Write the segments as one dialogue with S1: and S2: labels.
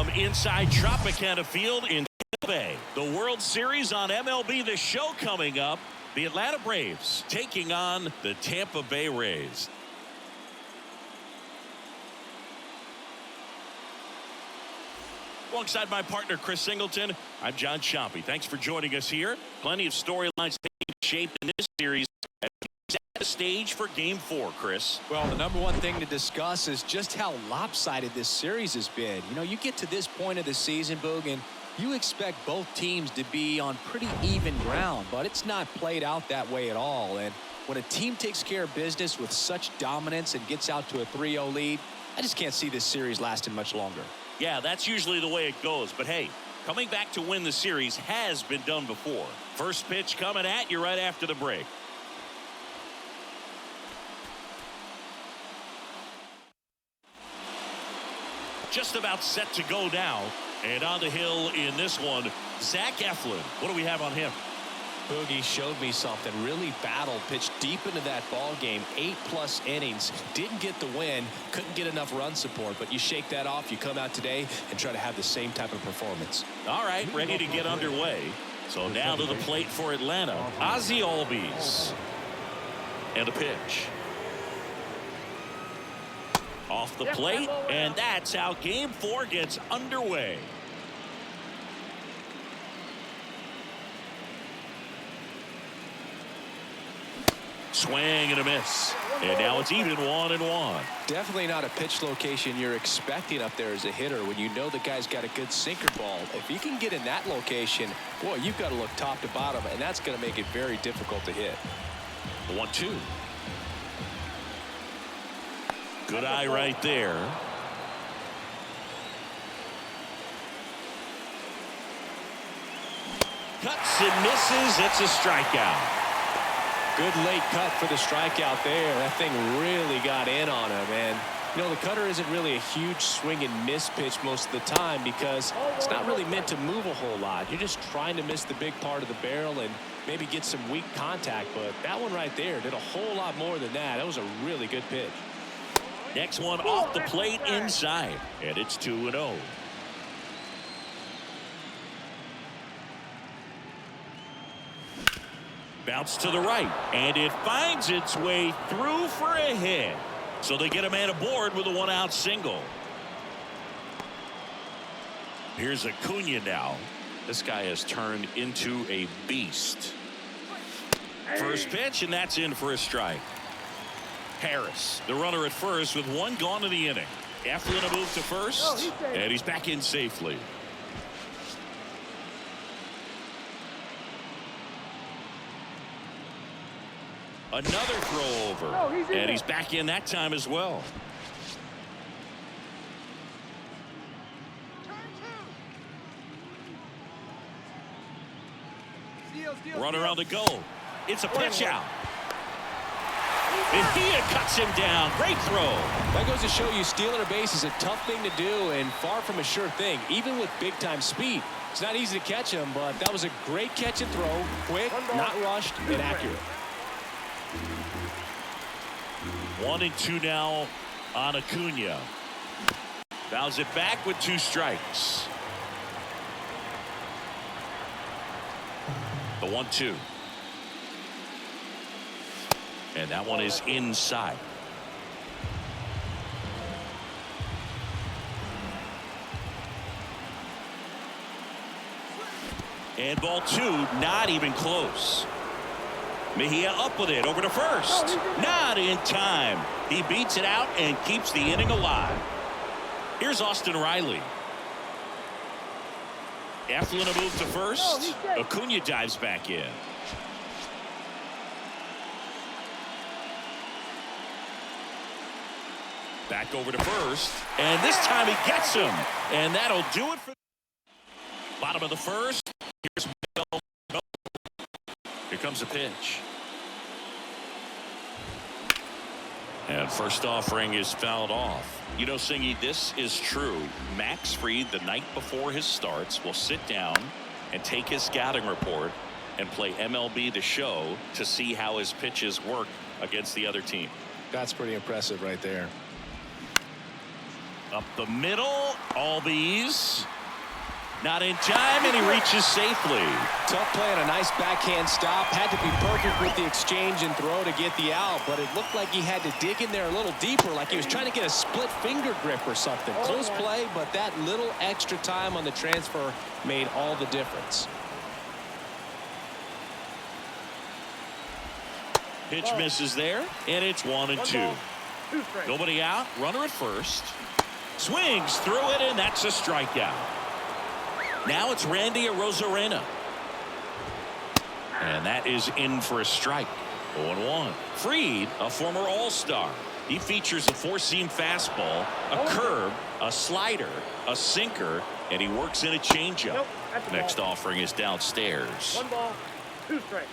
S1: from inside Tropicana Field in Tampa Bay. The World Series on MLB The Show coming up. The Atlanta Braves taking on the Tampa Bay Rays. Alongside my partner Chris Singleton, I'm John Chompy. Thanks for joining us here. Plenty of storylines taking shape in this series as we set the stage for Game 4, Chris.
S2: Well, the number one thing to discuss is just how lopsided this series has been. You know, you get to this point of the season, Boog, and you expect both teams to be on pretty even ground, but it's not played out that way at all. And when a team takes care of business with such dominance and gets out to a 3-0 lead, I just can't see this series lasting much longer.
S1: Yeah, that's usually the way it goes. But hey, coming back to win the series has been done before. First pitch coming at you right after the break. Just about set to go now. And on the hill in this one, Zach Eflin. What do we have on him?
S2: Boogie showed me something. Really battled, pitched deep into that ball game. 8+ innings. Didn't get the win. Couldn't get enough run support. But you shake that off. You come out today and try to have the same type of performance.
S1: All right, ready to get underway. So now to the plate for Atlanta. Arcia RBI. And a pitch. Off the plate. And that's how Game 4 gets underway. Swing and a miss. And now it's even 1-1.
S2: Definitely not a pitch location you're expecting up there as a hitter when you know the guy's got a good sinker ball. If you can get in that location, boy, you've got to look top to bottom, and that's going to make it very difficult to hit.
S1: The 1-2. Good eye right there. Cuts and misses. It's a strikeout.
S2: Good late cut for the strikeout there. That thing really got in on him. And, you know, the cutter isn't really a huge swing and miss pitch most of the time because it's not really meant to move a whole lot. You're just trying to miss the big part of the barrel and maybe get some weak contact. But that one right there did a whole lot more than that. That was a really good pitch.
S1: Next one off the plate inside. And it's 2-0. Bounce to the right, and it finds its way through for a hit. So they get a man aboard with a 1-out single. Here's Acuna now. This guy has turned into a beast. First pitch, and that's in for a strike. Paredes, the runner at first with one gone in the inning. Eflin a move to first, and he's back in safely. Another throw over, and he's back in that time as well. Runner on the go. It's a pitch out. Mejia cuts him down. Great throw.
S2: That goes to show you stealing a base is a tough thing to do and far from a sure thing, even with big-time speed. It's not easy to catch him, but that was a great catch and throw. Quick, not rushed, and accurate.
S1: 1-2 now on Acuna. Fouls it back with 2 strikes. The 1-2. And that one is inside. And ball 2, not even close. Mejia up with it, over to first. Not in time. He beats it out and keeps the inning alive. Here's Austin Riley. Eflin a move to first. Acuna dives back in. Back over to first. And this time he gets him. And that'll do it for bottom of the first. Here's Manuel Margot. Here comes a pitch. And first offering is fouled off. You know, Singy, this is true. Max Fried, the night before his starts, will sit down and take his scouting report and play MLB The Show to see how his pitches work against the other team.
S2: That's pretty impressive right there.
S1: Up the middle, Albies. Not in time, and he reaches safely.
S2: Tough play and a nice backhand stop. Had to be perfect with the exchange and throw to get the out, but it looked like he had to dig in there a little deeper, like he was trying to get a split finger grip or something. Close play, but that little extra time on the transfer made all the difference.
S1: Pitch misses there, and it's 1-2. Nobody out, runner at first. Swings through it, and that's a strikeout. Now it's Randy Arozarena. And that is in for a strike. 0-1. Fried, a former All-Star. He features a four-seam fastball, a curve, a slider, a sinker, and he works in a changeup. Next offering is downstairs.
S3: 1 ball, 2 strikes.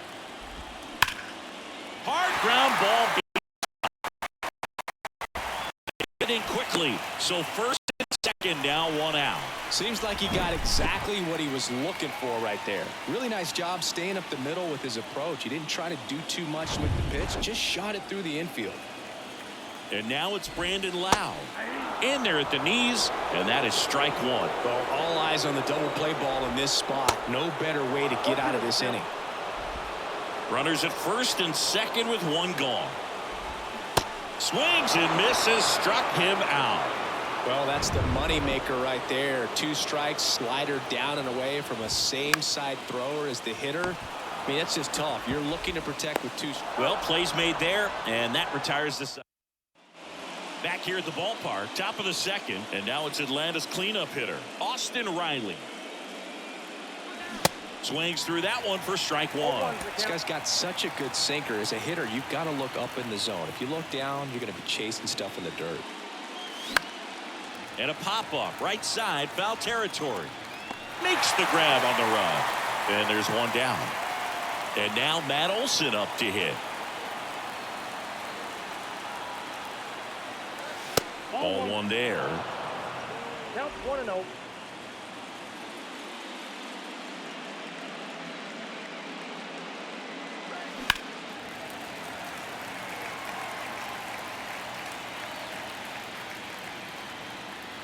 S1: Hard ground ball. Hitting quickly. So first and second, now 1 out.
S2: Seems like he got exactly what he was looking for right there. Really nice job staying up the middle with his approach. He didn't try to do too much with the pitch, just shot it through the infield.
S1: And now it's Brandon Lowe. In there at the knees, and that is strike 1.
S2: Well, all eyes on the double play ball in this spot. No better way to get out of this inning.
S1: Runners at first and second with 1 gone. Swings and misses, struck him out.
S2: Well, that's the money maker right there. 2 strikes, slider down and away from a same side thrower as the hitter. I mean, that's just tough. You're looking to protect with 2.
S1: Well, plays made there, and that retires the side. Back here at the ballpark, top of the second, and now it's Atlanta's cleanup hitter, Austin Riley. Swings through that one for strike 1.
S2: This guy's got such a good sinker. As a hitter, you've got to look up in the zone. If you look down, you're going to be chasing stuff in the dirt.
S1: And a pop-up, right side, foul territory. Makes the grab on the run. And there's 1 down. And now Matt Olson up to hit. Ball 1 there.
S3: Count 1-0.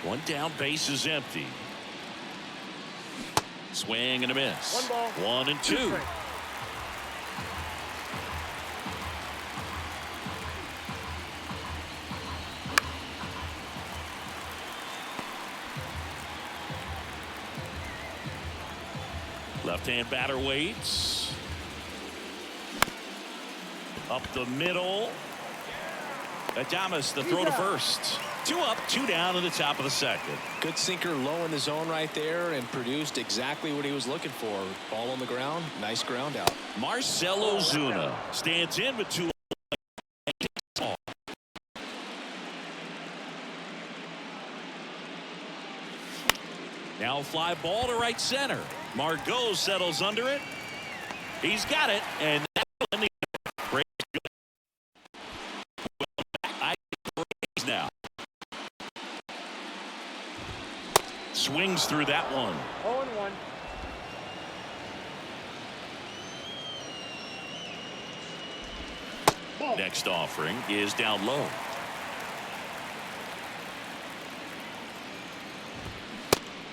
S1: One down, base is empty. Swing and a miss.
S3: 1 ball,
S1: 1 and 2.
S3: strikes.
S1: Left-hand batter waits. Up the middle. Adames, the throw to first. 2 up, 2 down in the top of the second.
S2: Good sinker low in the zone right there and produced exactly what he was looking for. Ball on the ground, nice ground out.
S1: Marcell Ozuna stands in with 2. Now a fly ball to right center. Margot settles under it. He's got it, and that's in the break. Now swings through that one.
S3: 0-1.
S1: Next offering is down low.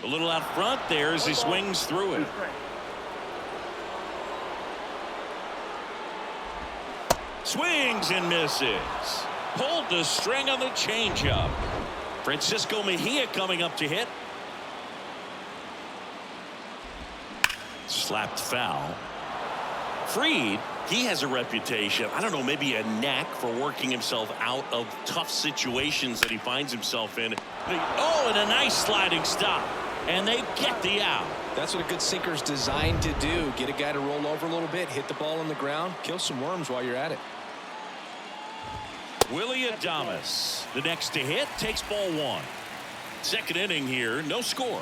S1: A little out front there as he swings through it. Swings and misses. Pulled the string on the changeup. Francisco Mejia coming up to hit. Slapped foul. Fried, he has a reputation, I don't know, maybe a knack for working himself out of tough situations that he finds himself in. Oh, and a nice sliding stop. And they get the out.
S2: That's what a good sinker's designed to do. Get a guy to roll over a little bit, hit the ball on the ground, kill some worms while you're at it.
S1: Willie Adames, the next to hit, takes ball 1. Second inning here, no score.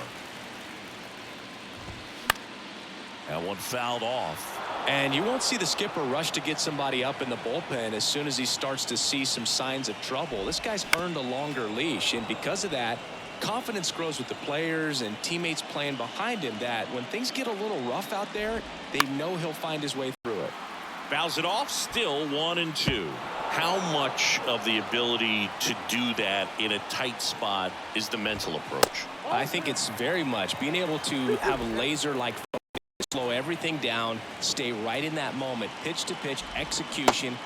S1: That one fouled off.
S2: And you won't see the skipper rush to get somebody up in the bullpen as soon as he starts to see some signs of trouble. This guy's earned a longer leash, and because of that, confidence grows with the players and teammates playing behind him, that when things get a little rough out there, they know he'll find his way through it.
S1: Fouls it off, still 1 and 2. How much of the ability to do that in a tight spot is the mental approach?
S2: I think it's very much being able to have a laser-like focus, slow everything down, stay right in that moment, pitch-to-pitch execution.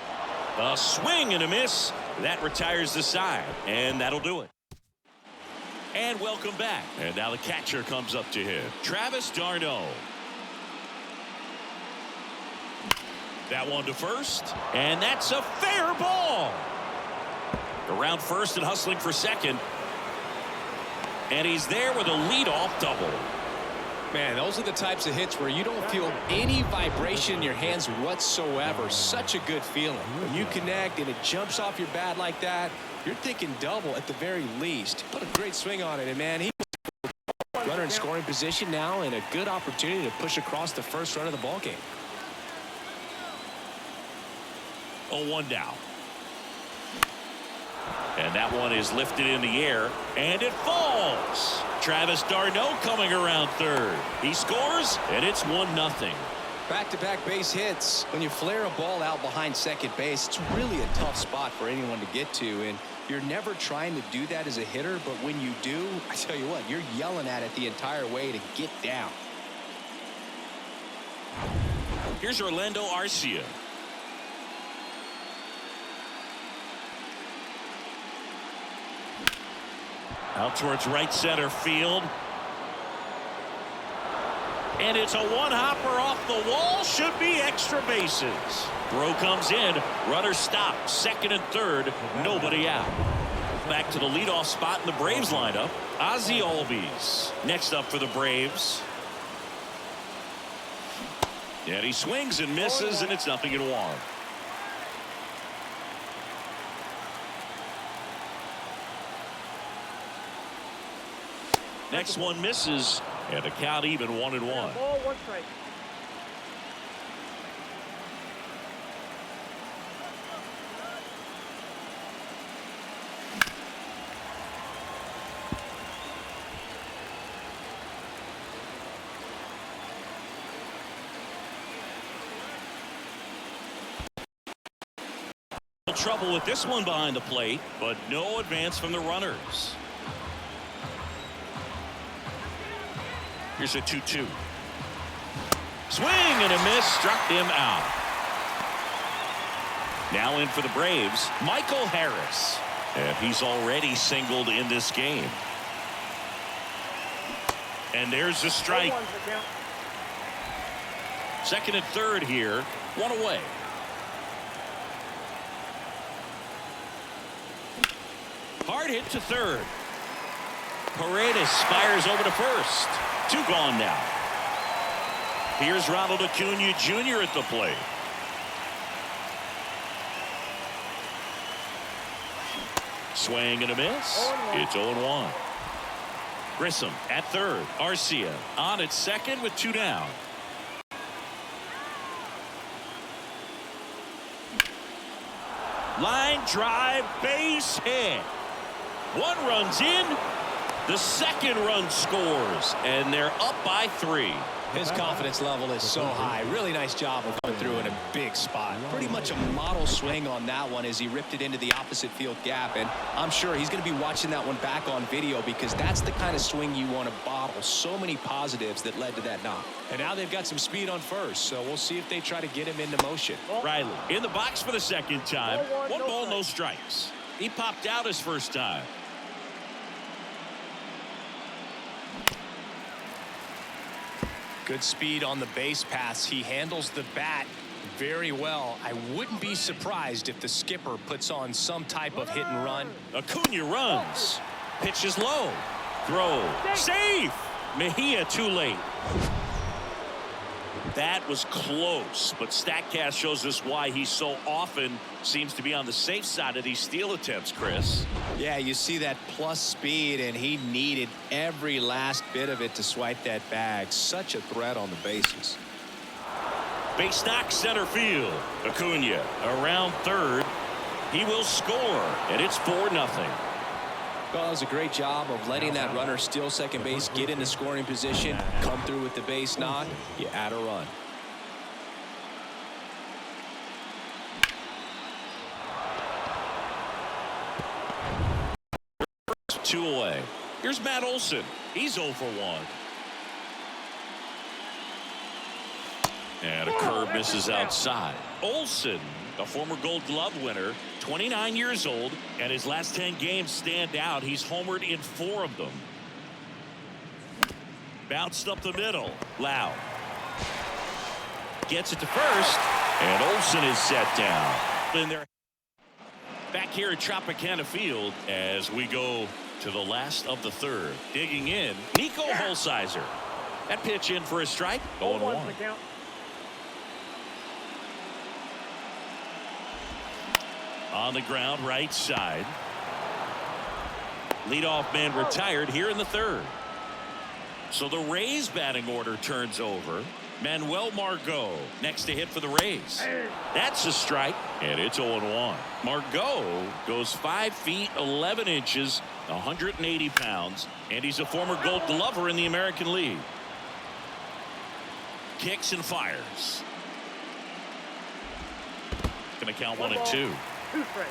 S1: A swing and a miss. That retires the side, and that'll do it. And welcome back. And now the catcher comes up to him, Travis d'Arnaud. That one to first, and that's a fair ball. Around first and hustling for second. And he's there with a leadoff double.
S2: Man, those are the types of hits where you don't feel any vibration in your hands whatsoever. Such a good feeling. When you connect and it jumps off your bat like that, you're thinking double at the very least. What a great swing on it. And, man, he runner in scoring position now and a good opportunity to push across the first run of the ballgame.
S1: 0-1 now. And that one is lifted in the air, and it falls. Travis d'Arnaud coming around third. He scores, and it's 1-0.
S4: Back-to-back base hits. When you flare a ball out behind second base, it's really a tough spot for anyone to get to, and you're never trying to do that as a hitter, but when you do, I tell you what, you're yelling at it the entire way to get down.
S1: Here's Orlando Arcia. Out towards right center field. And it's a one-hopper off the wall. Should be extra bases. Throw comes in. Runner stopped. Second and third. Nobody out. Back to the leadoff spot in the Braves lineup. Arcia RBI. Next up for the Braves. And he swings and misses, and it's 0-1. Next one misses, and the count even 1-1.
S3: Ball, 1 strike.
S1: Trouble with this one behind the plate, but no advance from the runners. Here's a 2-2. Swing and a miss, struck him out. Now in for the Braves, Michael Harris. And he's already singled in this game. And there's a strike. Second and third here, one away. Hard hit to third. Paredes fires over to first. 2 gone now. Here's Ronald Acuna Jr. at the plate. Swing and a miss. It's 0-1. Grissom at third. Arcia on at second with 2 down. Line drive, base hit. 1 runs in. The second run scores, and they're up by 3.
S2: His confidence level is so high. Really nice job of coming through in a big spot.
S4: Pretty much a model swing on that one as he ripped it into the opposite field gap, and I'm sure he's going to be watching that one back on video because that's the kind of swing you want to bottle. So many positives that led to that knock.
S2: And now they've got some speed on first, so we'll see if they try to get him into motion.
S1: Riley in the box for the second time. 1 ball, no strikes. He popped out his first time.
S2: Good speed on the base pass. He handles the bat very well. I wouldn't be surprised if the skipper puts on some type of hit and run.
S1: Acuna runs. Pitch is low. Throw. Safe. Mejia too late. That was close, but StatCast shows us why he so often seems to be on the safe side of these steal attempts, Chris.
S4: Yeah, you see that plus speed, and he needed every last bit of it to swipe that bag. Such a threat on the bases.
S1: Base knock center field. Acuna around third. He will score, and it's 4-0.
S4: Well, that was a great job of letting that runner steal second base, get into scoring position, come through with the base knock. You add a run.
S1: 2 away. Here's Matt Olson. He's 0 for 1. And a curve misses outside. Olson, a former Gold Glove winner, 29 years old, and his last 10 games stand out. He's homered in 4 of them. Bounced up the middle. Lowe gets it to first, and Olson is set down. In there. Back here at Tropicana Field as we go to the last of the 3rd. Digging in, Nico Holsizer. That pitch in for a strike. 0-1. On the ground, right side. Leadoff man retired here in the 3rd. So the Rays batting order turns over. Manuel Margot next to hit for the Rays. That's a strike, and it's 0-1. Margot goes 5 feet 11 inches, 180 pounds, and he's a former Gold Glover in the American League. Kicks and fires. Gonna count 1 and 2.
S3: 2 strikes.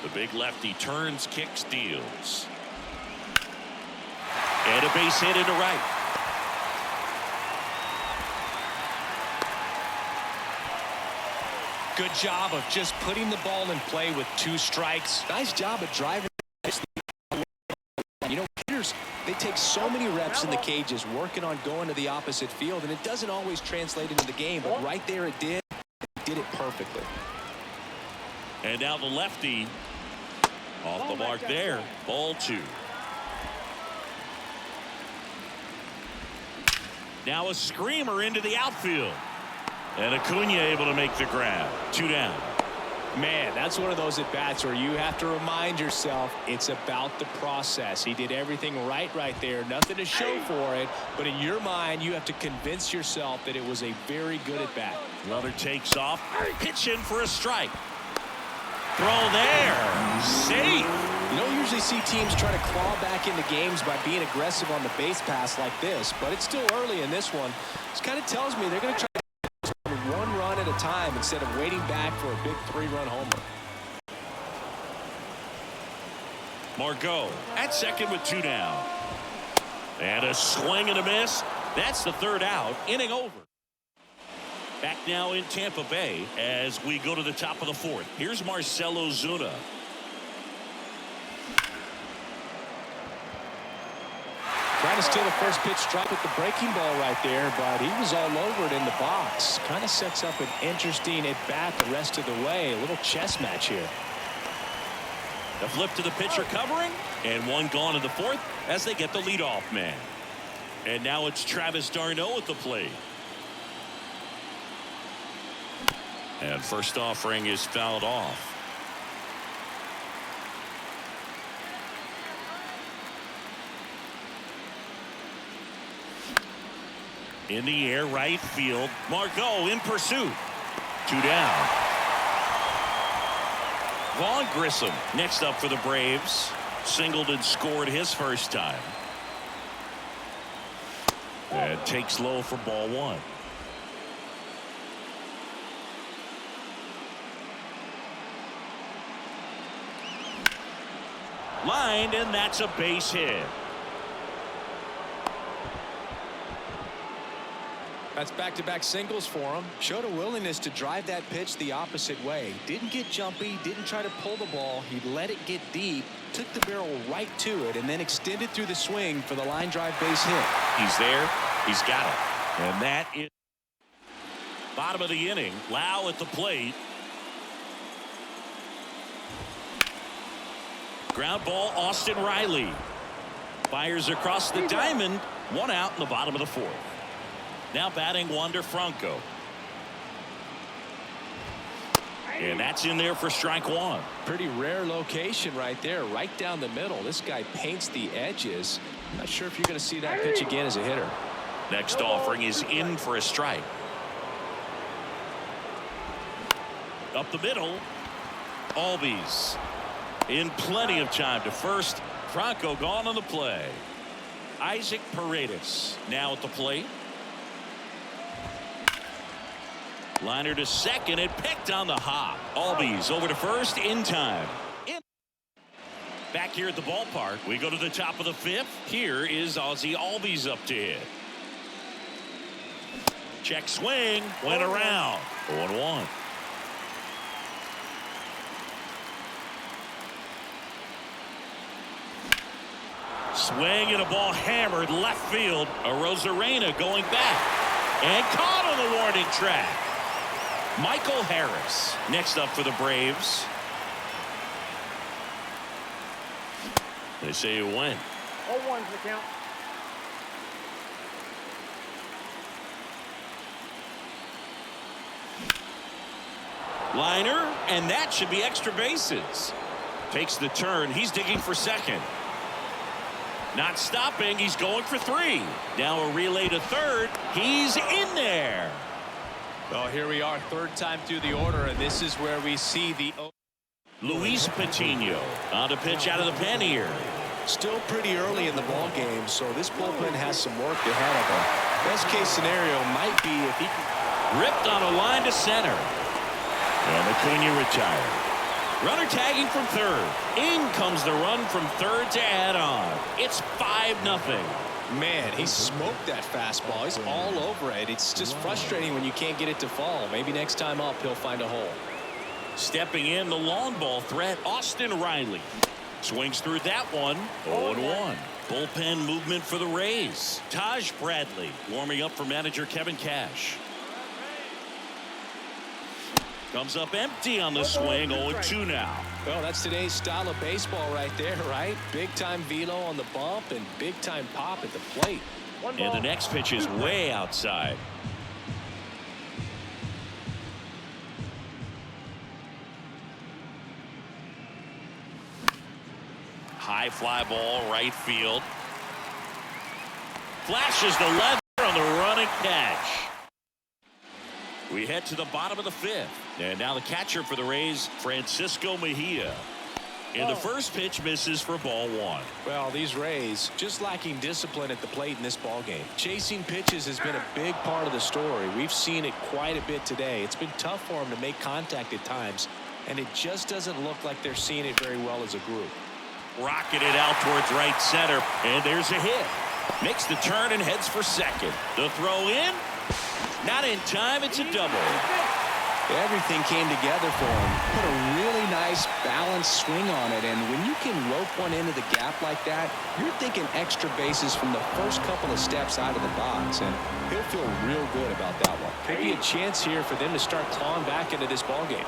S1: The big lefty turns, kicks, deals. And a base hit into right.
S2: Good job of just putting the ball in play with 2 strikes.
S4: Nice job of driving. You know, hitters, they take so many reps in the cages working on going to the opposite field, and it doesn't always translate into the game, but right there it did. It did it perfectly.
S1: And now the lefty off the mark there. Ball 2. Now a screamer into the outfield. And Acuna able to make the grab. 2 down.
S2: Man, that's one of those at-bats where you have to remind yourself it's about the process. He did everything right there. Nothing to show for it. But in your mind, you have to convince yourself that it was a very good at-bat.
S1: Runner takes off. Pitch in for a strike. Throw there. Safe.
S4: You don't usually see teams try to claw back into games by being aggressive on the base pass like this, but it's still early in this one. This kind of tells me they're going to try 1 run at a time instead of waiting back for a big 3-run homer.
S1: Margot at second with 2 down. And a swing and a miss. That's the 3rd out. Inning over. Back now in Tampa Bay as we go to the top of the 4th. Here's Marcell Ozuna.
S2: Trying to steal the first pitch strike with the breaking ball right there, but he was all over it in the box. Kind of sets up an interesting at-bat the rest of the way. A little chess match here.
S1: The flip to the pitcher covering, and 1 gone in the 4th as they get the leadoff man. And now it's Travis d'Arnaud at the plate. And first offering is fouled off. In the air, right field. Margot in pursuit. 2 down. Vaughn Grissom next up for the Braves. Singled and scored his first time. And takes low for ball 1. Lined, and that's a base hit.
S4: That's back-to-back singles for him. Showed a willingness to drive that pitch the opposite way. Didn't get jumpy, didn't try to pull the ball. He let it get deep, took the barrel right to it, and then extended through the swing for the line drive base hit.
S1: He's there. He's got it. And that is bottom of the inning. Lowe at the plate. Ground ball, Austin Riley. Fires across the diamond. 1 out in the bottom of the 4th. Now batting Wander Franco. And that's in there for strike 1.
S2: Pretty rare location right there, right down the middle. This guy paints the edges. I'm not sure if you're going to see that pitch again as a hitter.
S1: Next offering is in for a strike. Up the middle. Albies In plenty of time to first. Franco gone on the play. Isaac Paredes now at the plate. Liner to second and picked on the hop. Albies over to first in time. Back here at the ballpark, we go to the top of the fifth. Here is Ozzie Albies up to hit. Check swing, went around. 0-1. Swing and a ball hammered left field. Arozarena going back and caught on the warning track. Michael Harris next up for the Braves. They say it went.
S3: 0-1's the count.
S1: Liner, and that should be extra bases. Takes the turn. He's digging for second. Not stopping. He's going for three. Now a relay to third. He's in there.
S2: Well, here we are, third time through the order, and this is where we see the
S1: Luis Patino on to pitch out of the pen here.
S4: Still pretty early in the ball game, so this bullpen has some work ahead of him. Best case scenario might be if he can.
S1: Ripped on a line to center. And Acuna retired. Runner tagging from third. In comes the run from third to add on. It's 5-0.
S4: Man, he smoked that fastball. He's all over it. It's just frustrating when you can't get it to fall. Maybe next time up he'll find a hole.
S1: Stepping in the long ball threat, Austin Riley. Swings through that one. 0-1. Bullpen movement for the Rays. Taj Bradley warming up for manager Kevin Cash. Comes up empty on the swing. 0-2 now.
S4: Well, that's today's style of baseball right there, right? Big time velo on the bump and big time pop at the plate.
S1: And the next pitch is way outside. High fly ball right field. Flashes the leather on the running catch. We head to the bottom of the fifth. And now the catcher for the Rays, Francisco Mejia. And the first pitch misses for ball one.
S4: Well, these Rays just lacking discipline at the plate in this ball game. Chasing pitches has been a big part of the story. We've seen it quite a bit today. It's been tough for them to make contact at times, and it just doesn't look like they're seeing it very well as a group.
S1: Rocketed out towards right center, and there's a hit. Makes the turn and heads for second. The throw in. Not in time. It's a double.
S4: Everything came together for him. Put a really nice balanced swing on it, and when you can rope one into the gap like that, you're thinking extra bases from the first couple of steps out of the box, and he'll feel real good about that one.
S2: Could be a chance here for them to start clawing back into this ball game.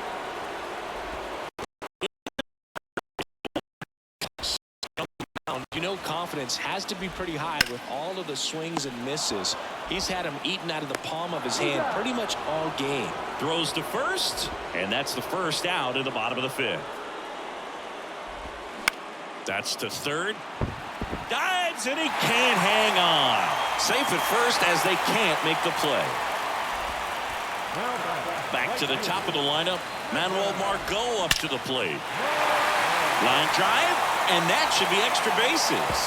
S2: You know, confidence has to be pretty high with all of the swings and misses. He's had them eaten out of the palm of his hand pretty much all game.
S1: Throws to first, and that's the first out in the bottom of the fifth. That's to third. Dives, and he can't hang on. Safe at first as they can't make the play. Back to the top of the lineup. Manuel Margot up to the plate. Line drive, and that should be extra bases.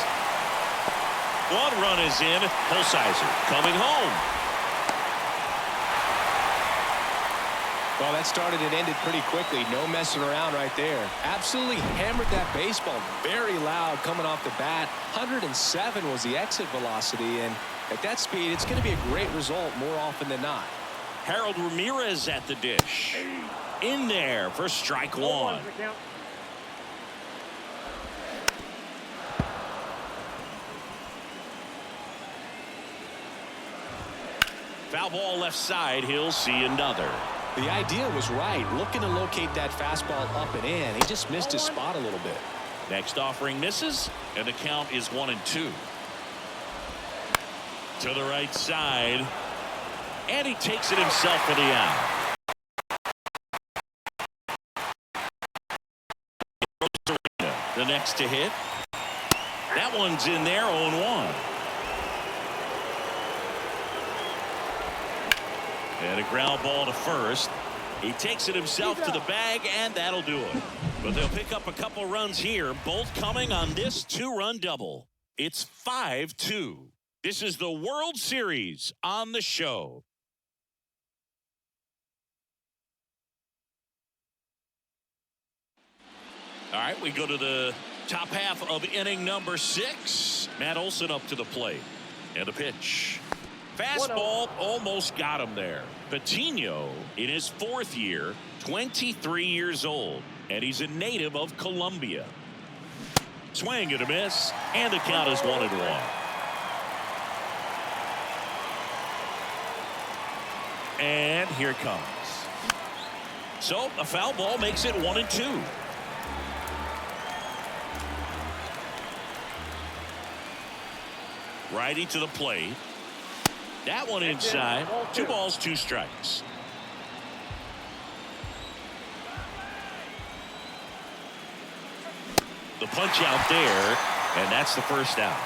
S1: One run is in. Holsizer coming home.
S2: Well, that started and ended pretty quickly. No messing around right there.
S4: Absolutely hammered that baseball very loud coming off the bat. 107 was the exit velocity, and at that speed, it's going to be a great result more often than not.
S1: Harold Ramirez at the dish. In there for strike one. Foul ball left side. He'll see another.
S4: The idea was right. Looking to locate that fastball up and in. He just missed his spot a little bit.
S1: Next offering misses, and the count is 1-2. To the right side, and he takes it himself for the out. The next to hit. That one's in there. 0-1. And a ground ball to first. He takes it himself to the bag, and that'll do it. But they'll pick up a couple runs here, both coming on this two-run double. It's 5-2. This is the World Series on the show. All right, we go to the top half of inning number 6. Matt Olson up to the plate. And a pitch. Fastball almost got him there. Patino in his 4th year, 23 years old. And he's a native of Colombia. Swing and a miss. And the count is 1-1. And here it comes. So a foul ball makes it 1-2. Righty to the plate. That one inside. 2 balls, 2 strikes. The punch out there, and that's the first out.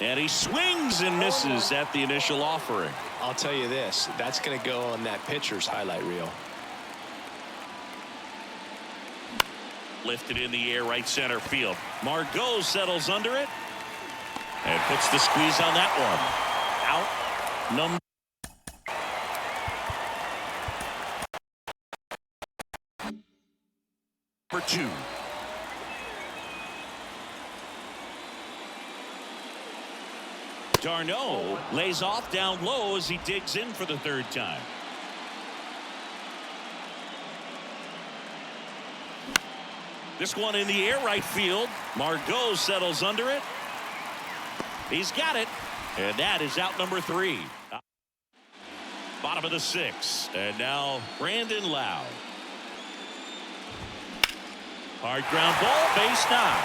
S1: And he swings and misses at the initial offering.
S2: I'll tell you this, that's going to go on that pitcher's highlight reel.
S1: Lifted in the air, right center field. Margot settles under it and puts the squeeze on that one. Out number 2. Darno lays off down low as he digs in for the 3rd time. This one in the air, right field. Margot settles under it. He's got it. And that is out number 3. Bottom of the 6th. And now Brandon Lowe. Hard ground ball, base knock.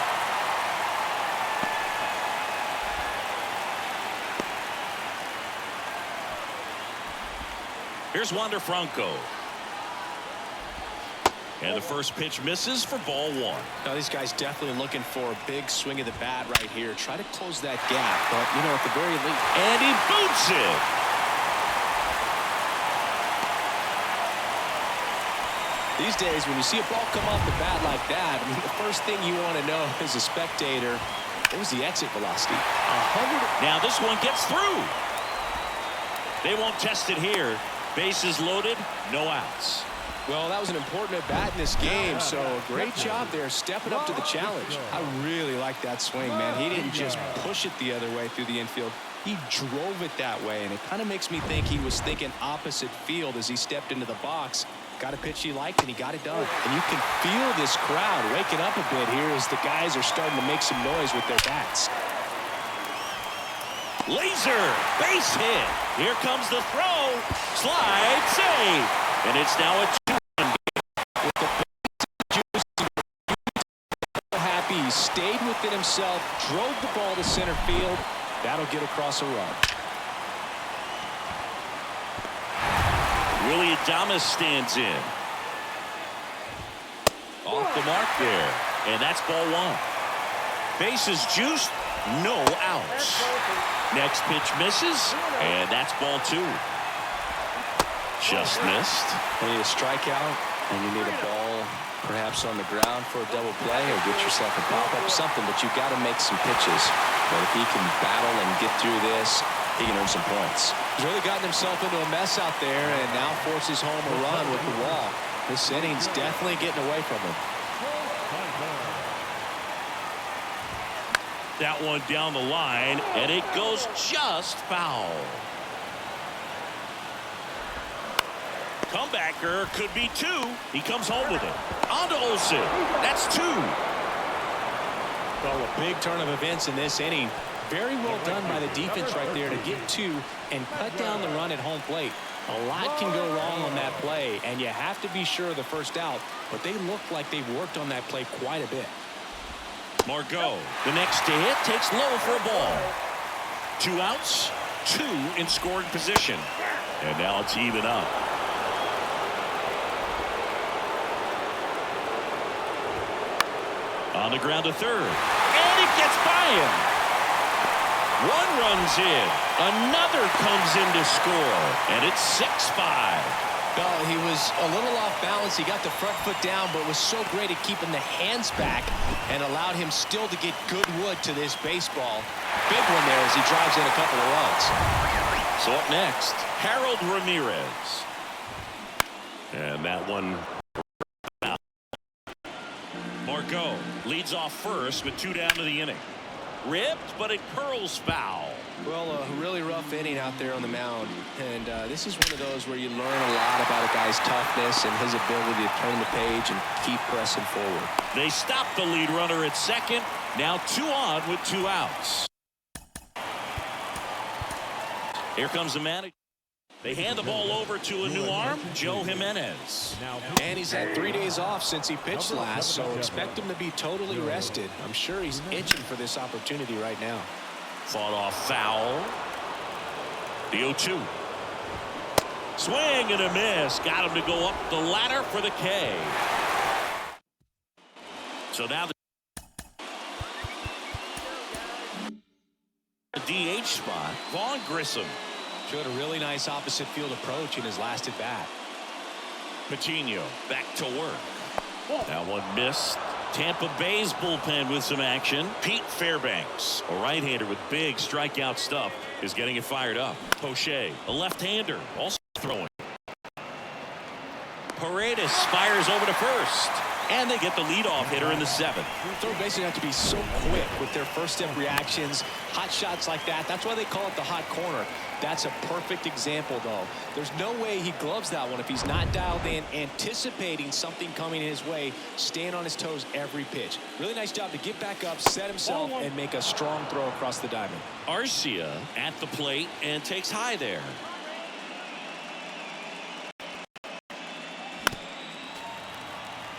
S1: Here's Wander Franco. And the first pitch misses for ball 1.
S2: Now these guys definitely looking for a big swing of the bat right here. Try to close that gap, but you know, at the very least.
S1: And he boots it.
S2: These days, when you see a ball come off the bat like that, I mean, the first thing you want to know as a spectator, what was the exit velocity? 100.
S1: Now this one gets through. They won't test it here. Bases loaded, no outs.
S2: Well, that was an important at-bat in this game, so great job there stepping up to the challenge. I really like that swing, man. He didn't just push it the other way through the infield. He drove it that way, and it kind of makes me think he was thinking opposite field as he stepped into the box. Got a pitch he liked, and he got it done. And you can feel this crowd waking up a bit here as the guys are starting to make some noise with their bats.
S1: Laser, base hit. Here comes the throw. Slide, save. And it's now a 2-1 game.
S2: Happy, he stayed within himself, drove the ball to center field. That'll get across a run.
S1: Willie Adames stands in. Off the mark there. And that's ball 1. Bases juiced, no outs. Next pitch misses, and that's ball 2. Just missed.
S2: You need a strikeout, and you need a ball perhaps on the ground for a double play, or get yourself a pop-up or something, but you've got to make some pitches. But if he can battle and get through this, he can earn some points. He's really gotten himself into a mess out there and now forces home a run with the walk. This inning's definitely getting away from him.
S1: That one down the line, and it goes just foul. Comebacker could be 2. He comes home with it. On to Olsen. That's 2.
S2: Well, a big turn of events in this inning. Very well done by the defense right there to get 2 and cut down the run at home plate. A lot can go wrong on that play, and you have to be sure of the first out, but they look like they've worked on that play quite a bit.
S1: Margot, the next to hit, takes low for a ball. 2 outs, 2 in scoring position. And now it's even up. On the ground to third. And it gets by him. One runs in. Another comes in to score. And it's 6-5.
S2: Well, he was a little off balance. He got the front foot down, but was so great at keeping the hands back and allowed him still to get good wood to this baseball. Big one there as he drives in a couple of runs.
S1: So up next, Harold Ramirez. And that one. Margot leads off first with 2 down to the inning. Ripped, but it curls foul.
S2: Well, a really rough inning out there on the mound. And this is one of those where you learn a lot about a guy's toughness and his ability to turn the page and keep pressing forward.
S1: They stop the lead runner at second. Now 2 on with 2 outs. Here comes the manager. They hand the ball over to a new arm, Joe Jimenez.
S2: And he's had 3 days off since he pitched last, so expect him to be totally rested. I'm sure he's itching for this opportunity right now.
S1: Fought off foul. The 0-2. Swing and a miss. Got him to go up the ladder for the K. So now the DH spot, Vaughn Grissom.
S2: Showed a really nice opposite field approach in his last at bat.
S1: Patino back to work. That one missed. Tampa Bay's bullpen with some action. Pete Fairbanks, a right-hander with big strikeout stuff, is getting it fired up. Poche, a left-hander, also throwing. Paredes fires over to first. And they get the leadoff hitter in the 7th.
S2: Third basemen have to be so quick with their first-step reactions. Hot shots like that. That's why they call it the hot corner. That's a perfect example, though. There's no way he gloves that one if he's not dialed in, anticipating something coming his way, staying on his toes every pitch. Really nice job to get back up, set himself, and make a strong throw across the diamond.
S1: Arcia at the plate and takes high there.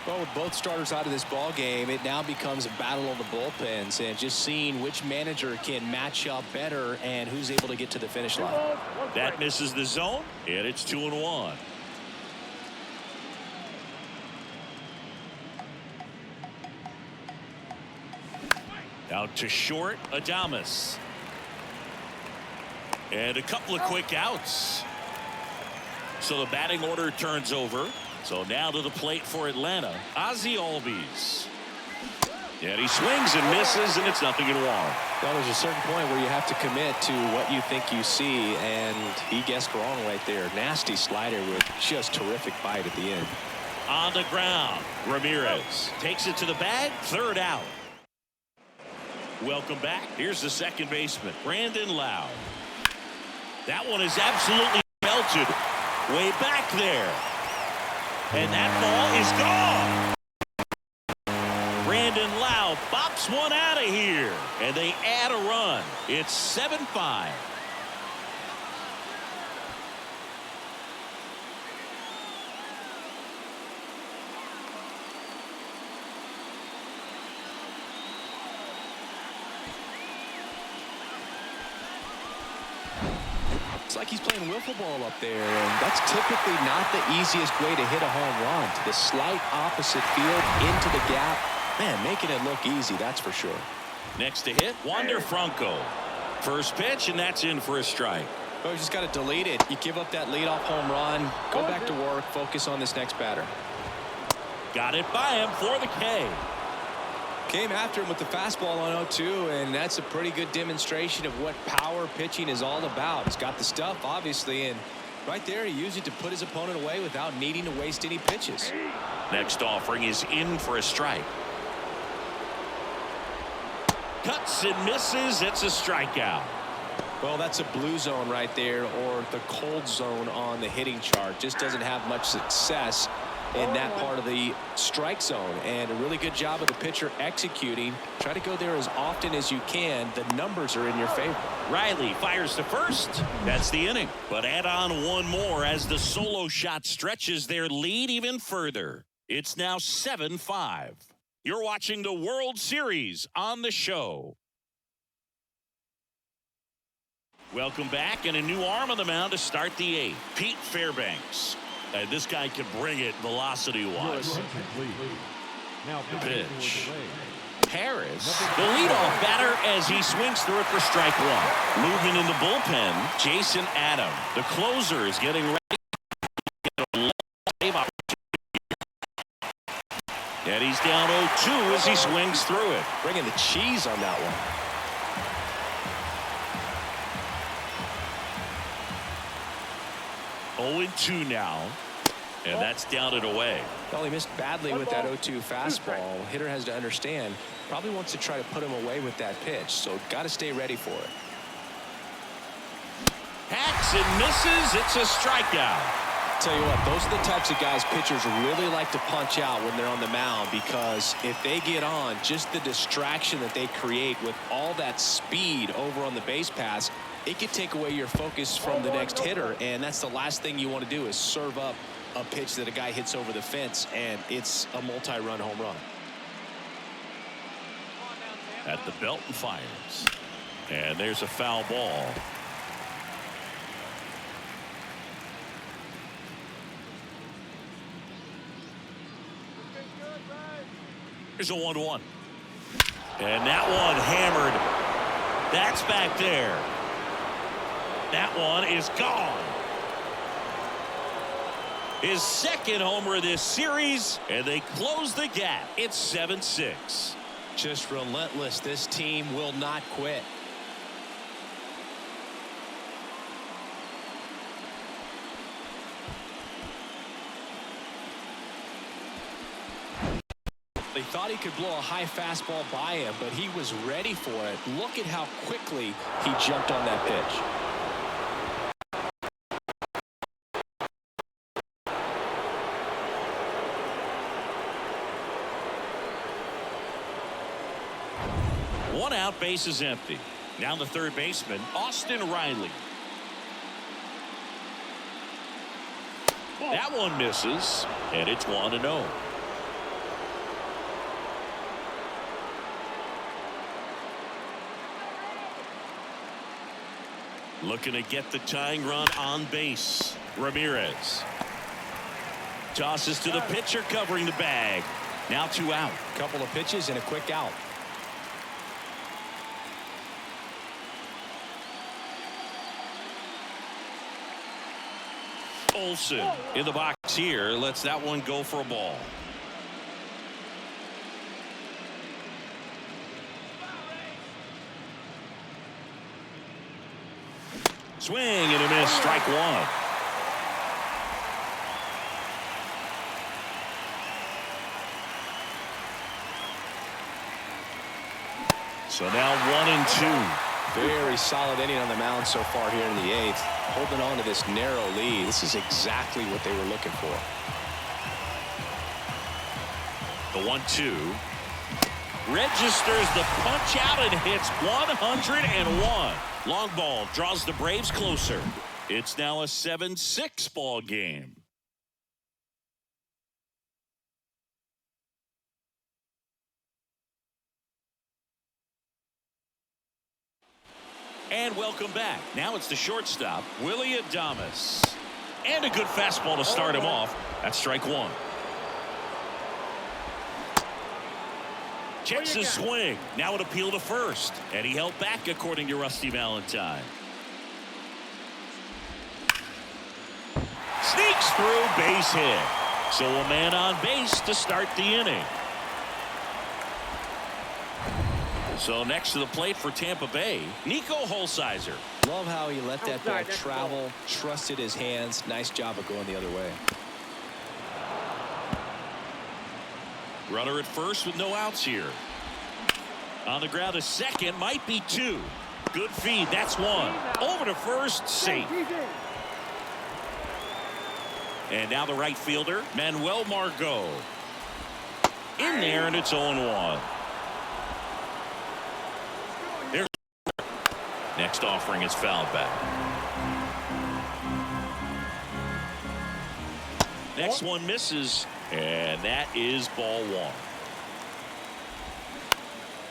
S2: Well, with both starters out of this ball game, it now becomes a battle of the bullpens and just seeing which manager can match up better and who's able to get to the finish line.
S1: That misses the zone, and it's 2-1. Out to short, Adames. And a couple of quick outs. So the batting order turns over. So now to the plate for Atlanta, Arcia RBI. And he swings and misses, and it's 0-1.
S2: Well, there's a certain point where you have to commit to what you think you see, and he guessed wrong right there. Nasty slider with just terrific bite at the end.
S1: On the ground, Ramirez takes it to the bag, 3rd out. Welcome back. Here's the second baseman, Brandon Lowe. That one is absolutely melted way back there. And that ball is gone. Brandon Lowe bops one out of here. And they add a run. It's 7-5.
S2: It's like he's playing wiffle ball up there, and that's typically not the easiest way to hit a home run. To the slight opposite field, into the gap. Man, making it look easy, that's for sure.
S1: Next to hit, Wander Franco. First pitch, and that's in for a strike.
S2: Well, you just got to delete it. You give up that leadoff home run, go back to work, focus on this next batter.
S1: Got it by him for the K.
S2: Came after him with the fastball on 0-2, and that's a pretty good demonstration of what power pitching is all about. He's got the stuff, obviously, and right there he used it to put his opponent away without needing to waste any pitches.
S1: Next offering is in for a strike. Cuts and misses. It's a strikeout.
S2: Well, that's a blue zone right there, or the cold zone on the hitting chart. Just doesn't have much success in that part of the strike zone, and a really good job of the pitcher executing. Try to go there as often as you can. The numbers are in your favor.
S1: Riley fires to first. That's the inning. But add on one more as the solo shot stretches their lead even further. It's now 7-5. You're watching the World Series on the show. Welcome back, and a new arm on the mound to start the 8th. Pete Fairbanks. This guy can bring it velocity-wise. Pitch. Paredes, the leadoff batter, as he swings through it for strike one. Moving in the bullpen, Jason Adam, the closer, is getting ready to get a long save opportunity. And he's down 0-2 as he swings through it.
S2: Bringing the cheese on that one.
S1: 0-2 now. And that's down and away.
S2: Well, he missed badly with that 0-2 fastball. Hitter has to understand, probably wants to try to put him away with that pitch, so got to stay ready for it.
S1: Hacks and misses. It's a strikeout.
S2: Tell you what, those are the types of guys pitchers really like to punch out when they're on the mound, because if they get on, just the distraction that they create with all that speed over on the base pass, it could take away your focus from the next hitter, and that's the last thing you want to do is serve up a pitch that a guy hits over the fence and it's a multi-run home run.
S1: At the belt and fires. And there's a foul ball. Here's a 1-1. And that one hammered. That's back there. That one is gone. His second homer of this series, and they close the gap. It's 7-6.
S2: Just relentless. This team will not quit. They thought he could blow a high fastball by him, but he was ready for it. Look at how quickly he jumped on that pitch.
S1: One out, base is empty. Now the third baseman, Austin Riley. That one misses, and it's 1-0. Looking to get the tying run on base. Ramirez tosses to the pitcher covering the bag. Now 2 out.
S2: Couple of pitches and a quick out.
S1: Olsen in the box here, lets that one go for a ball. Swing and a miss, strike one. So now 1-2.
S2: Very solid inning on the mound so far here in the 8th. Holding on to this narrow lead. This is exactly what they were looking for.
S1: The 1-2 registers the punch out and hits 101. Long ball draws the Braves closer. It's now a 7-6 ball game. And welcome back. Now it's the shortstop, Willie Adames. And a good fastball to start him off. That's strike one. Checks his swing. Now an appeal to first. And he held back, according to Rusty Valentine. Sneaks through, base hit. So a man on base to start the inning. So next to the plate for Tampa Bay, Nico Holsizer.
S2: Love how he let that ball travel, trusted his hands. Nice job of going the other way.
S1: Runner at first with no outs here. On the ground to second, might be 2. Good feed, that's 1. Over to first, safe. And now the right fielder, Manuel Margot. In there, and it's 0-1. Next offering is fouled back. Next one misses, and that is ball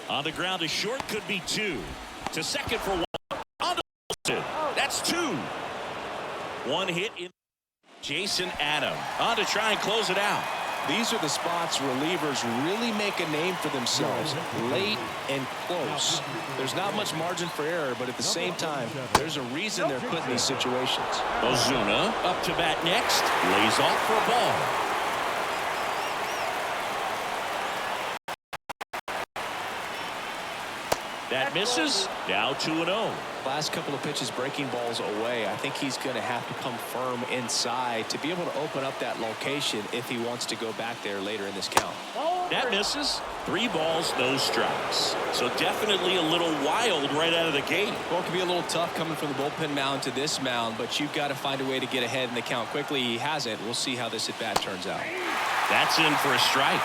S1: 1. On the ground to short, could be 2. To second for 1. On to Wilson. That's 2. 1 hit in. Jason Adam on to try and close it out.
S2: These are the spots relievers really make a name for themselves, late and close. There's not much margin for error, but at the same time, there's a reason they're put in these situations.
S1: Ozuna up to bat next, lays off for a ball. That misses. Now 2-0.
S2: Last couple of pitches breaking balls away. I think he's going to have to come firm inside to be able to open up that location if he wants to go back there later in this count.
S1: That misses. 3 balls, no strikes. So definitely a little wild right out of the gate.
S4: Well, it can be a little tough coming from the bullpen mound to this mound, but you've got to find a way to get ahead in the count quickly. He hasn't. We'll see how this at bat turns out.
S1: That's in for a strike.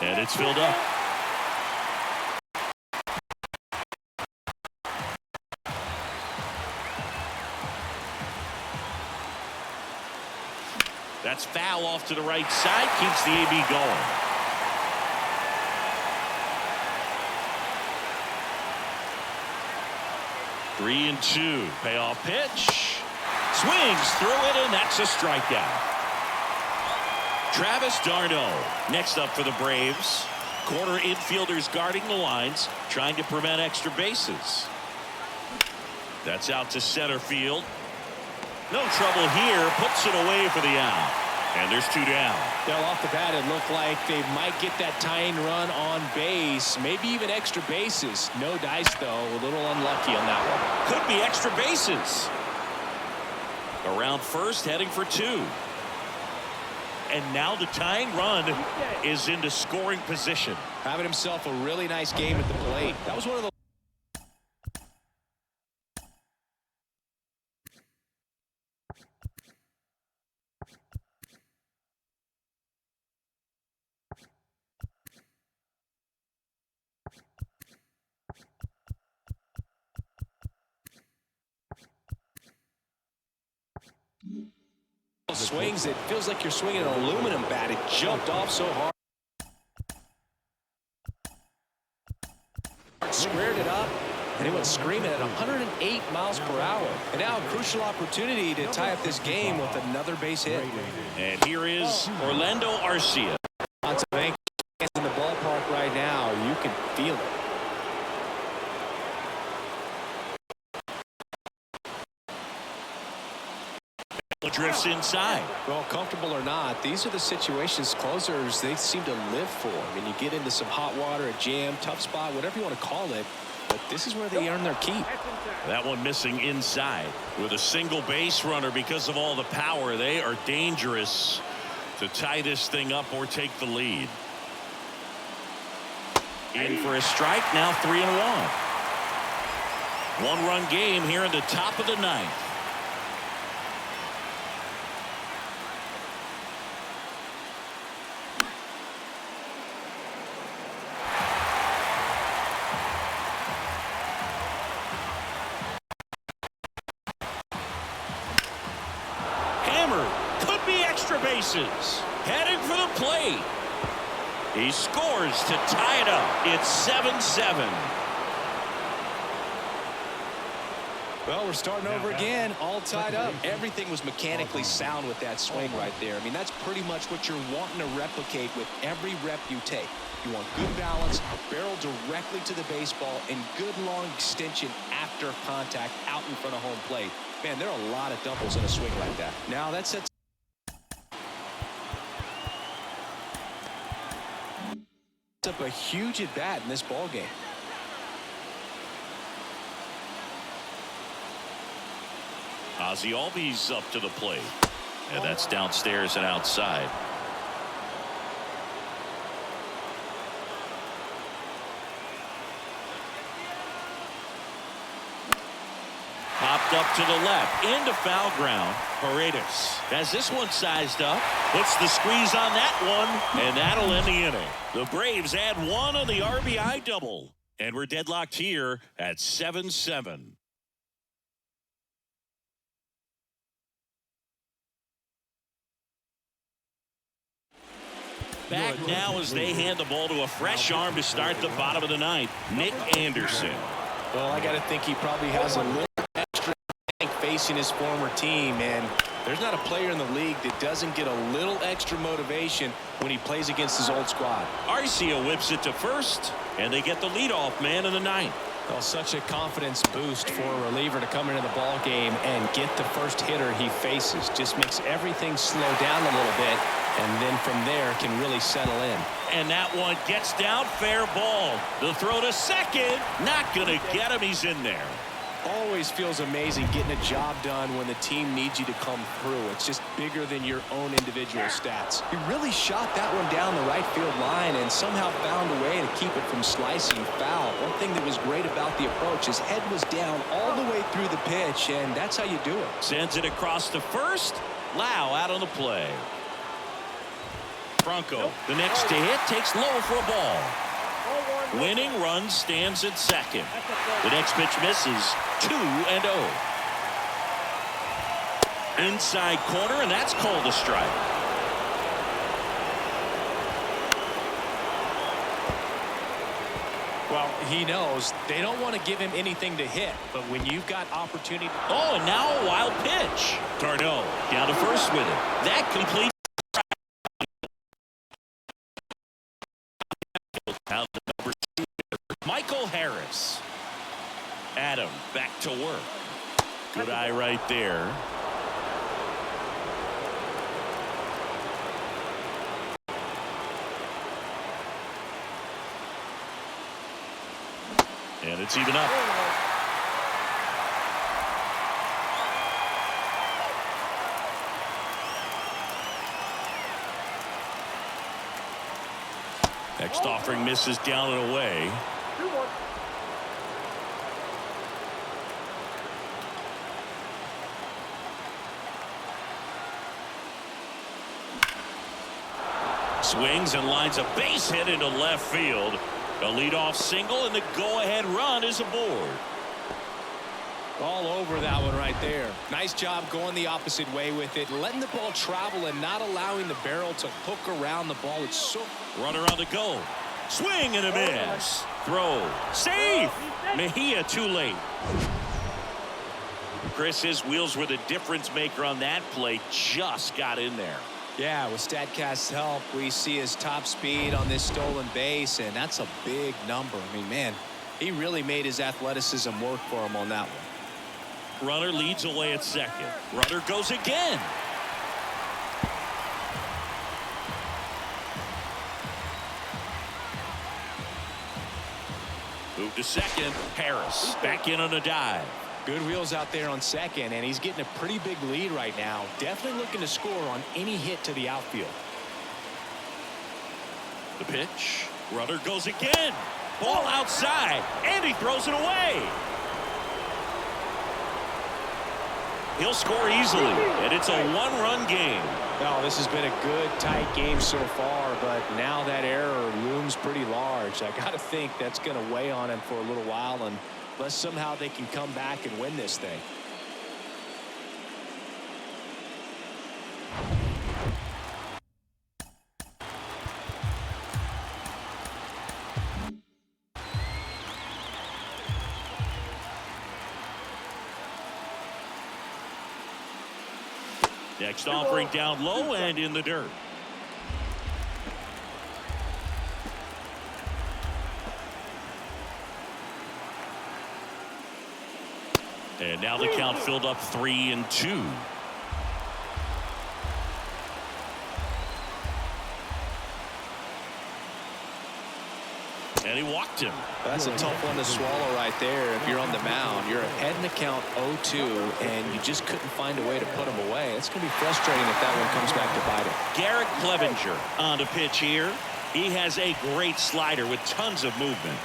S1: And it's filled up. That's foul off to the right side. Keeps the AB going. Three and 2. Payoff pitch. Swings through it, and that's a strikeout. Travis d'Arnaud next up for the Braves. Corner infielders guarding the lines, trying to prevent extra bases. That's out to center field. No trouble here. Puts it away for the out. And there's 2 down.
S2: Well, off the bat, it looked like they might get that tying run on base, maybe even extra bases. No dice, though. A little unlucky on that one.
S1: Could be extra bases. Around first, heading for 2. And now the tying run is into scoring position.
S4: Having himself a really nice game at the plate. That was one of the swings. It feels like you're swinging an aluminum bat. It jumped off so hard. Squared it up, and it went screaming at 108 miles per hour. And now a crucial opportunity to tie up this game with another base hit.
S1: And here is Orlando Arcia.
S2: Lots of angst in the ballpark right now. You can feel it.
S1: Drifts inside.
S2: Well, comfortable or not, these are the situations closers they seem to live for. I mean, you get into some hot water, a jam, tough spot, whatever you want to call it, but this is where they earn their keep.
S1: That one missing inside. With a single base runner, because of all the power, they are dangerous to tie this thing up or take the lead. In for a strike, now 3-1. 1-run game here in the top of the 9th. Bases. Heading for the plate. He scores to tie it up. It's 7-7.
S4: Well, we're starting over again, all tied up. Everything was mechanically sound with that swing right there. I mean, that's pretty much what you're wanting to replicate with every rep you take. You want good balance, barrel directly to the baseball, and good long extension after contact out in front of home plate. Man, there are a lot of doubles in a swing like that. Now that sets up a huge at bat in this ball game.
S1: Ozzie Albies up to the plate, and that's downstairs and outside. Popped up to the left into foul ground. Paredes has this one sized up, puts the squeeze on that one, and that'll end the inning. The Braves add 1 on the RBI double, and we're deadlocked here at 7-7. Back now as they hand the ball to a fresh arm to start the bottom of the 9th, Nick Anderson.
S2: Well, I got to think he probably has a little extra tank facing his former team, and there's not a player in the league that doesn't get a little extra motivation when he plays against his old squad.
S1: Arcia whips it to first, and they get the leadoff man in the ninth.
S2: Well, such a confidence boost for a reliever to come into the ball game and get the first hitter he faces. Just makes everything slow down a little bit, and then from there can really settle in.
S1: And that one gets down, fair ball. The throw to second, not going to get him. He's in there.
S2: Always feels amazing getting a job done when the team needs you to come through. It's just bigger than your own individual stats.
S4: He really shot that one down the right field line and somehow found a way to keep it from slicing foul. One thing that was great about the approach, his head was down all the way through the pitch, and that's how you do it.
S1: Sends it across to first. Lowe out on the play. Franco, the next to hit, takes Lowe for a ball. Winning run stands at second. The next pitch misses. 2-0. Inside corner, and that's called a strike.
S2: Well, he knows they don't want to give him anything to hit, but when you've got opportunity.
S1: Oh, and now a wild pitch. Tardo down to first with it. That completes. Out to number 2, Michael Harris. Adam back to work. Good eye right there. And it's even up. Next offering misses down and away.
S3: 2-1.
S1: Swings and lines a base hit into left field. A leadoff single, and the go-ahead run is aboard.
S2: All over that one right there. Nice job going the opposite way with it, letting the ball travel and not allowing the barrel to hook around the ball. It's so.
S1: Runner on the go. Swing and a miss. Throw. Safe. Mejia too late. Chris, his wheels were the difference maker on that play. Just got in there.
S4: Yeah, with StatCast's help, we see his top speed on this stolen base, and that's a big number. I mean, man, he really made his athleticism work for him on that one.
S1: Runner leads away at second. Runner goes again. Move to second. Harris back in on a dive.
S2: Good wheels out there on second, and he's getting a pretty big lead right now. Definitely looking to score on any hit to the outfield.
S1: The pitch. Runner goes again. Ball outside, and he throws it away. He'll score easily, and it's a one-run game.
S2: Well, this has been a good, tight game so far, but now that error looms pretty large. I got to think that's going to weigh on him for a little while, unless somehow they can come back and win this thing.
S1: Next offering down low and in the dirt. And now the count filled up 3-2. And he walked him.
S4: That's a tough one to swallow right there. If you're on the mound, you're ahead in the count 0-2, and you just couldn't find a way to put him away. It's going to be frustrating if that one comes back to bite him.
S1: Garrett Clevenger on the pitch here. He has a great slider with tons of movement.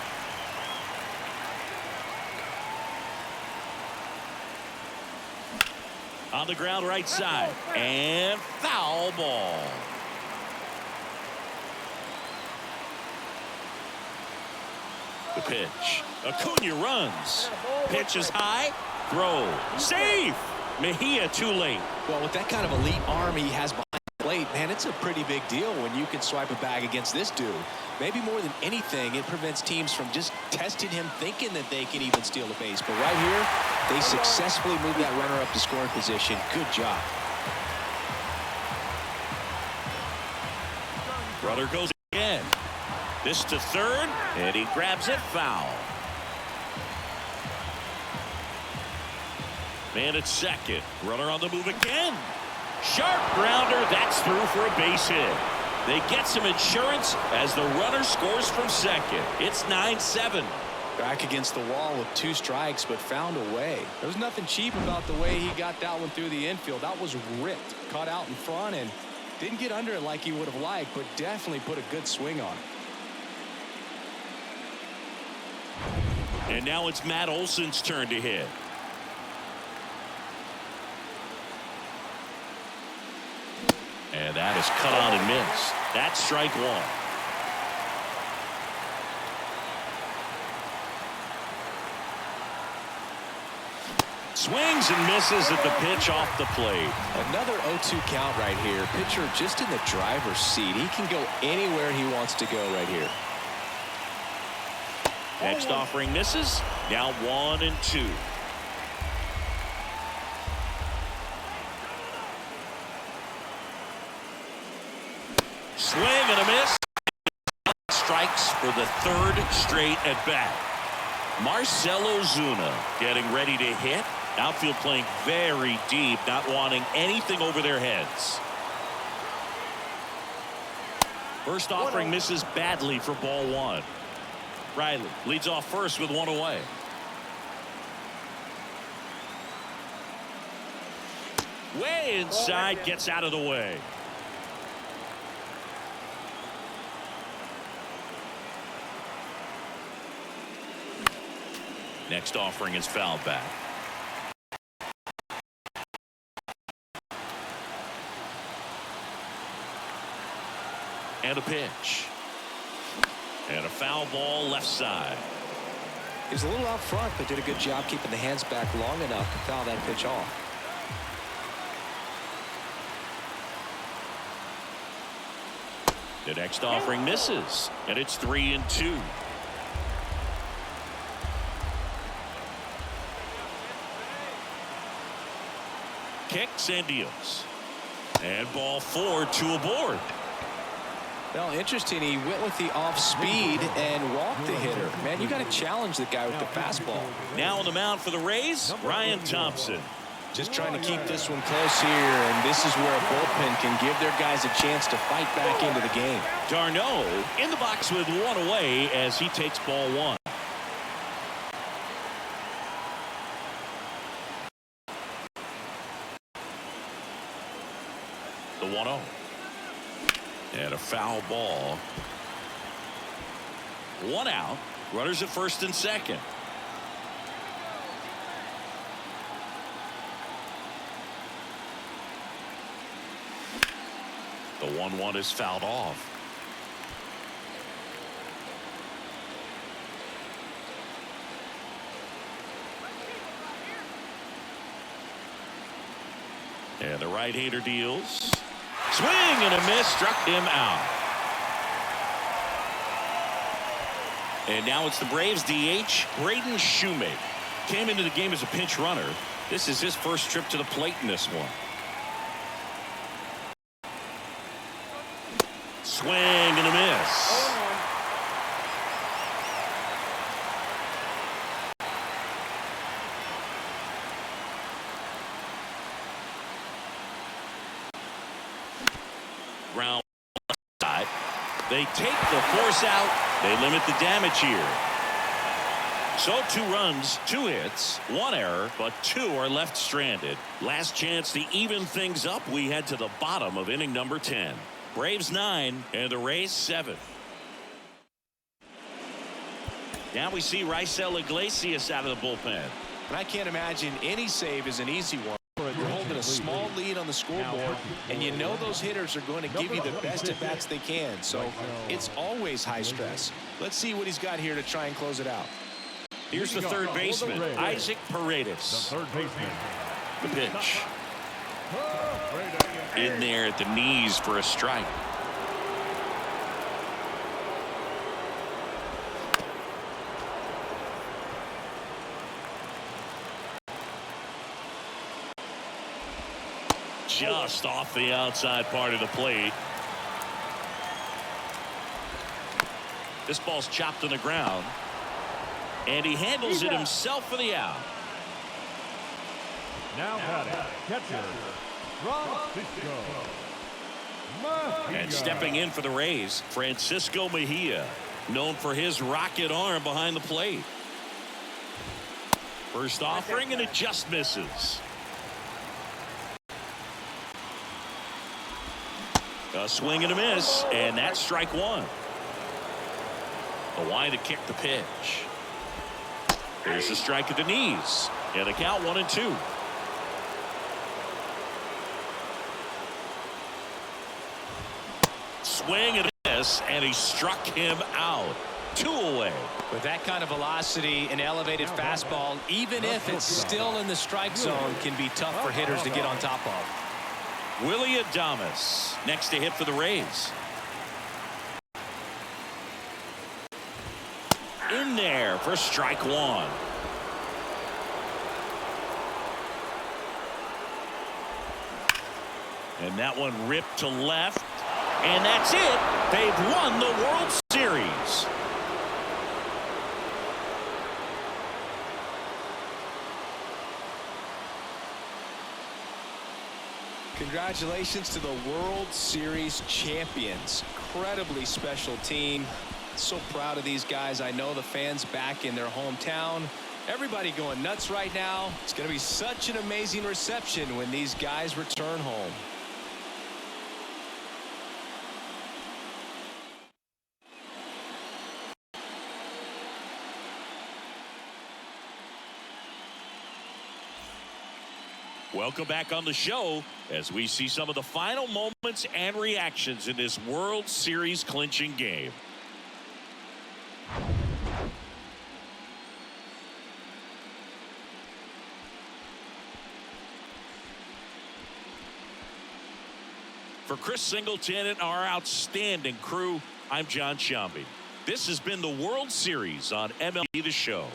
S1: On the ground right side, and foul ball. The pitch. Acuna runs. Pitch is high. Throw. Safe. Mejia too late.
S4: Well, with that kind of elite arm he has behind the plate, man, it's a pretty big deal when you can swipe a bag against this dude. Maybe more than anything, it prevents teams from just testing him, thinking that they can even steal a base. But right here, they successfully moved that runner up to scoring position. Good job.
S1: Runner goes again. This to third, and he grabs it foul. Man at second. Runner on the move again. Sharp grounder. That's through for a base hit. They get some insurance as the runner scores from second. It's 9-7.
S4: Back against the wall with 2 strikes, but found a way. There was nothing cheap about the way he got that one through the infield. That was ripped. Caught out in front and didn't get under it like he would have liked, but definitely put a good swing on it.
S1: And now it's Matt Olson's turn to hit. And that is cut on and missed. That's strike 1. Swings and misses at the pitch off the plate.
S4: Another 0-2 count right here. Pitcher just in the driver's seat. He can go anywhere he wants to go right here.
S1: Next offering misses. Now 1-2. Swing and a miss. Strikes for the 3rd straight at bat. Marcell Ozuna getting ready to hit. Outfield playing very deep, not wanting anything over their heads. First offering misses badly for ball 1. Riley leads off first with 1 away. Way inside, gets out of the way. Next offering is fouled back. And a pitch. And a foul ball left side.
S4: He was a little out front, but did a good job keeping the hands back long enough to foul that pitch off.
S1: The next offering misses, and it's 3-2. Kicks and deals. And ball 4, 2 aboard.
S4: Well, interesting. He went with the off speed and walked the hitter. Man, you got to challenge the guy with the fastball.
S1: Now on the mound for the Rays, Ryan Thompson.
S4: Just trying to keep this one close here, and this is where a bullpen can give their guys a chance to fight back into the game.
S1: Darno in the box with 1 away as he takes ball 1. The 1-0. And a foul ball. 1 out. Runners at first and second. The 1-1 is fouled off. And the right-hander deals. Swing and a miss, struck him out. And now it's the Braves DH, Braden Shoemake. Came into the game as a pinch runner. This is his first trip to the plate in this one. Swing and a miss. Ground side. They take the force out. They limit the damage here. So 2 runs, 2 hits, 1 error, but 2 are left stranded. Last chance to even things up. We head to the bottom of inning number 10. Braves 9 and the Rays 7. Now we see Raisel Iglesias out of the bullpen.
S4: And I can't imagine any save is an easy one. You're holding a small lead on the scoreboard, and you know those hitters are going to give you the best at bats they can. So it's always high stress. Let's see what he's got here to try and close it out.
S1: Here's the third baseman, Isaac Paredes.
S3: The third baseman.
S1: The pitch. In there at the knees for a strike. Just off the outside part of the plate. This ball's chopped on the ground. And he handles it himself for the out.
S5: Now batting, catcher, Francisco Mejia.
S1: And stepping in for the Rays, Francisco Mejia, known for his rocket arm behind the plate. First offering, and it just misses. A swing and a miss, and that's strike one. A wide to kick the pitch. There's a strike at the knees, and a count 1-2. Swing and a miss, and he struck him out. 2 away.
S2: With that kind of velocity and elevated fastball, even if it's still in the strike zone, can be tough for hitters to get on top of.
S1: Willie Adames next to hit for the Rays. In there for strike one. And that one ripped to left. And that's it. They've won the World Series.
S4: Congratulations to the World Series champions. Incredibly special team. So proud of these guys. I know the fans back in their hometown. Everybody going nuts right now. It's going to be such an amazing reception when these guys return home.
S1: Welcome back on the show as we see some of the final moments and reactions in this World Series clinching game. For Chris Singleton and our outstanding crew, I'm John Sciambi. This has been the World Series on MLB The Show.